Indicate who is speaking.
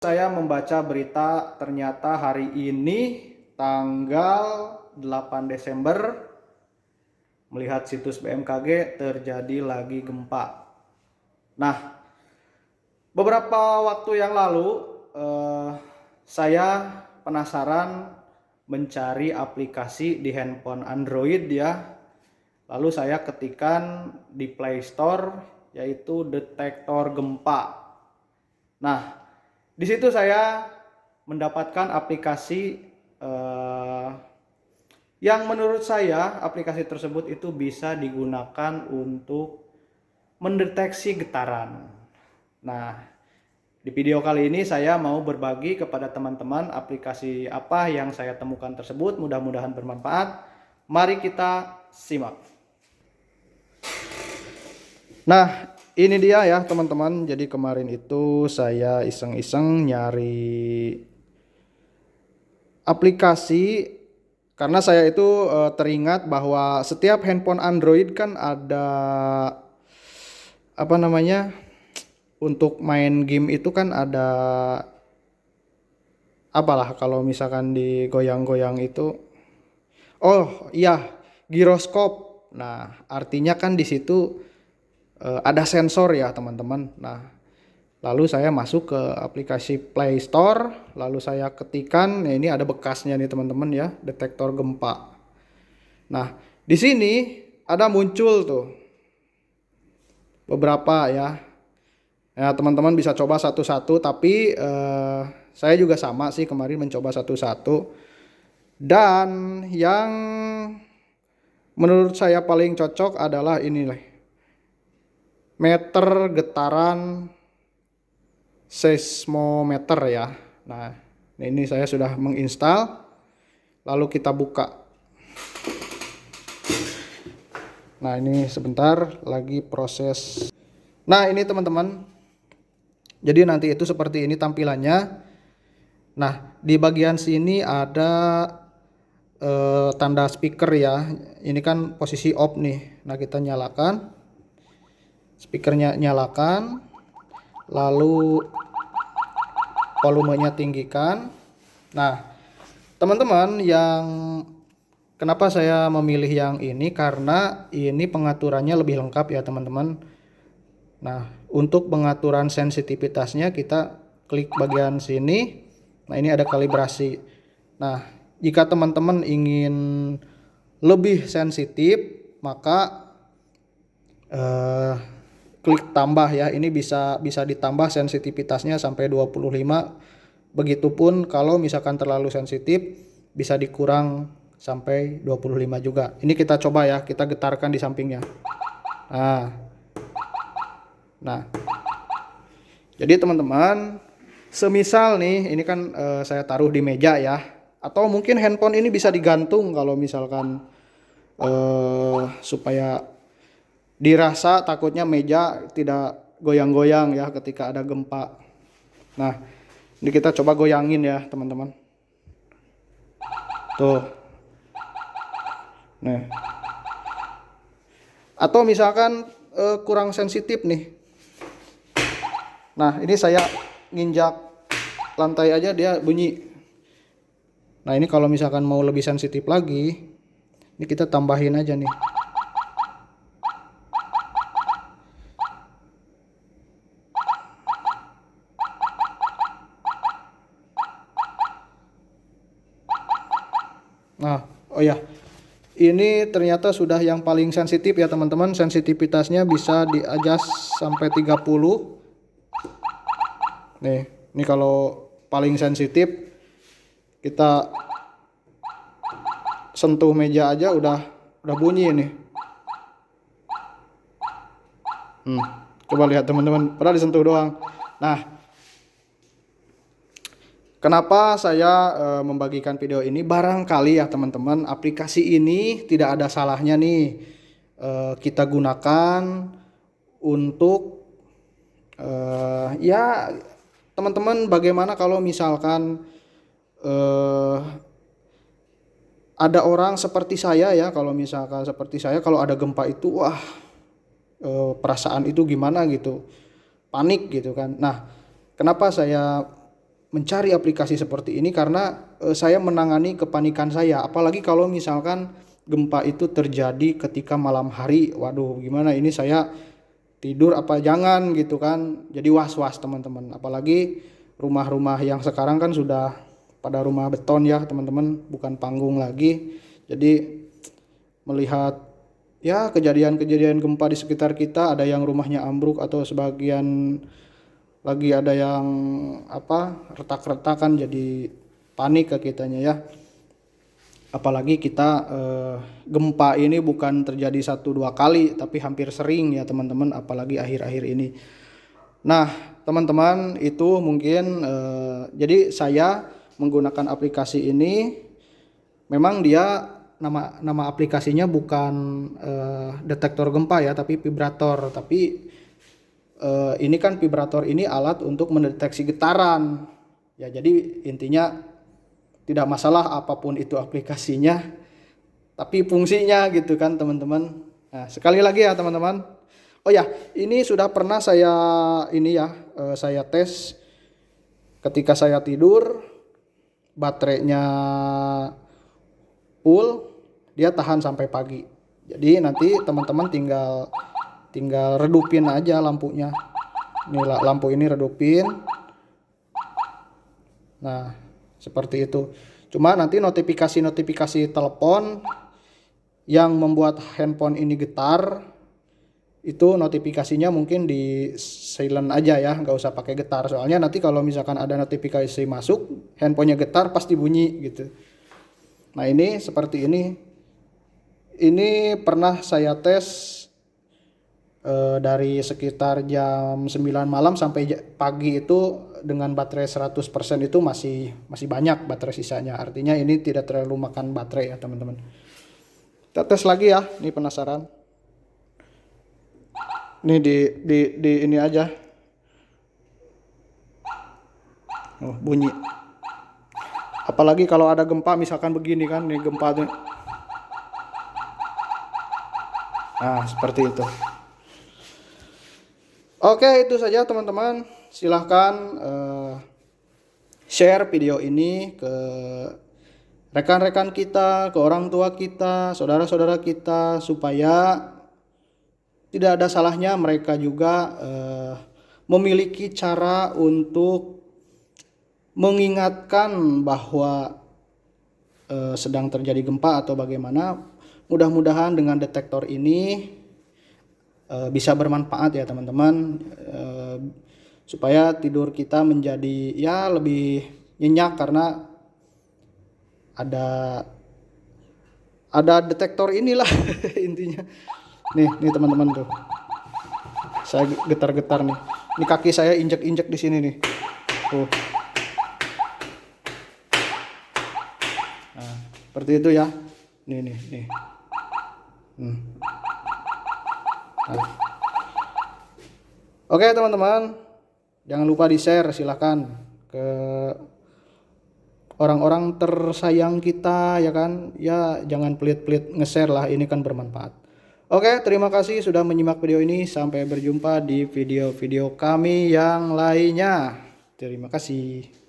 Speaker 1: Saya membaca berita ternyata hari ini tanggal 8 Desember melihat situs BMKG terjadi lagi gempa. Nah, beberapa waktu yang lalu saya penasaran mencari aplikasi di handphone Android ya. Lalu saya ketikkan di Play Store yaitu detektor gempa. Nah, di situ saya mendapatkan aplikasi yang menurut saya aplikasi tersebut itu bisa digunakan untuk mendeteksi getaran. Nah, di video kali ini saya mau berbagi kepada teman-teman aplikasi apa yang saya temukan tersebut. Mudah-mudahan bermanfaat. Mari kita simak. Nah, ini dia ya teman-teman. Jadi kemarin itu saya iseng-iseng nyari aplikasi karena saya itu teringat bahwa setiap handphone Android kan ada apa namanya, untuk main game itu kan ada apalah kalau misalkan digoyang-goyang itu. Oh iya, giroskop. Nah, artinya kan di situ ada sensor ya teman-teman. Nah, lalu saya masuk ke aplikasi Play Store, lalu saya ketikkan, ini ada bekasnya nih teman-teman ya, detektor gempa. Nah, di sini ada muncul tuh beberapa ya. Ya, teman-teman bisa coba satu-satu, tapi saya juga sama sih kemarin mencoba satu-satu. Dan yang menurut saya paling cocok adalah ini nih. Meter getaran seismometer ya. Nah, ini saya sudah menginstal. Lalu kita buka. Nah, ini sebentar lagi proses. Nah, ini teman-teman. Jadi nanti itu seperti ini tampilannya. Nah, di bagian sini ada tanda speaker ya. Ini kan posisi off nih. Nah, kita nyalakan. Speakernya nyalakan. Lalu volumenya tinggikan. Nah, teman-teman, yang kenapa saya memilih yang ini karena ini pengaturannya lebih lengkap ya teman-teman. Nah, untuk pengaturan sensitivitasnya kita klik bagian sini. Nah, ini ada kalibrasi. Nah, jika teman-teman ingin lebih sensitif, maka klik tambah ya. Ini bisa ditambah sensitivitasnya sampai 25. Begitupun kalau misalkan terlalu sensitif bisa dikurang sampai 25 juga. Ini kita coba ya, kita getarkan di sampingnya. Nah, jadi teman-teman, semisal nih, ini kan saya taruh di meja ya, atau mungkin handphone ini bisa digantung kalau misalkan supaya dirasa takutnya meja tidak goyang-goyang ya ketika ada gempa. Nah, ini kita coba goyangin ya teman-teman. Tuh. Nah. Atau misalkan kurang sensitif nih. Nah, ini saya nginjak lantai aja dia bunyi. Nah, ini kalau misalkan mau lebih sensitif lagi, ini kita tambahin aja nih. Nah, oh ya. Ini ternyata sudah yang paling sensitif ya teman-teman. Sensitivitasnya bisa di-adjust sampai 30. Nih, ini kalau paling sensitif kita sentuh meja aja udah bunyi nih. Coba lihat teman-teman, padahal disentuh doang. Nah, kenapa saya membagikan video ini? Barangkali ya teman-teman, aplikasi ini tidak ada salahnya nih kita gunakan untuk ya teman-teman, bagaimana kalau misalkan ada orang seperti saya ya, kalau misalkan seperti saya kalau ada gempa itu wah perasaan itu gimana gitu, panik gitu kan. Nah, kenapa saya mencari aplikasi seperti ini karena saya menangani kepanikan saya. Apalagi kalau misalkan gempa itu terjadi ketika malam hari. Waduh, gimana ini, saya tidur apa jangan gitu kan. Jadi was-was teman-teman. Apalagi rumah-rumah yang sekarang kan sudah pada rumah beton ya teman-teman, bukan panggung lagi. Jadi melihat ya kejadian-kejadian gempa di sekitar kita, ada yang rumahnya ambruk atau sebagian lagi ada yang retak-retakan, jadi panik ke kitanya ya. Apalagi kita gempa ini bukan terjadi 1-2 kali tapi hampir sering ya teman-teman, apalagi akhir-akhir ini. Nah teman-teman, itu mungkin jadi saya menggunakan aplikasi ini, memang dia nama aplikasinya bukan detektor gempa ya, tapi vibrator. Tapi ini kan vibrator ini alat untuk mendeteksi getaran. Ya, jadi intinya tidak masalah apapun itu aplikasinya, tapi fungsinya gitu kan teman-teman. Nah, sekali lagi ya teman-teman. Oh ya, ini sudah pernah saya tes ketika saya tidur, baterainya full, dia tahan sampai pagi. Jadi nanti teman-teman tinggal redupin aja lampunya. Ini lampu ini redupin. Nah, seperti itu. Cuma nanti notifikasi telepon yang membuat handphone ini getar, itu notifikasinya mungkin di silent aja ya, nggak usah pakai getar. Soalnya nanti kalau misalkan ada notifikasi masuk, handphonenya getar pasti bunyi gitu. Nah ini seperti ini. Ini pernah saya tes dari sekitar jam 9 malam sampai pagi itu dengan baterai 100% itu masih banyak baterai sisanya. Artinya ini tidak terlalu makan baterai ya teman-teman. Kita tes lagi ya, ini penasaran. Ini di ini aja. Oh, bunyi. Apalagi kalau ada gempa misalkan begini kan, nih gempa tuh. Nah, seperti itu. Oke, itu saja teman-teman. Silahkan share video ini ke rekan-rekan kita, ke orang tua kita, saudara-saudara kita, supaya tidak ada salahnya mereka juga memiliki cara untuk mengingatkan bahwa sedang terjadi gempa atau bagaimana. Mudah-mudahan dengan detektor ini bisa bermanfaat ya teman-teman, supaya tidur kita menjadi ya lebih nyenyak karena ada detektor inilah intinya. Nih teman-teman tuh, saya getar-getar nih. Ini kaki saya injek-injek di sini nih. Tuh. Nah, seperti itu ya. Nih. Nah. Oke teman-teman, jangan lupa di-share silahkan ke orang-orang tersayang kita ya kan. Ya jangan pelit-pelit nge-share lah, ini kan bermanfaat. Oke, terima kasih sudah menyimak video ini. Sampai berjumpa di video-video kami yang lainnya. Terima kasih.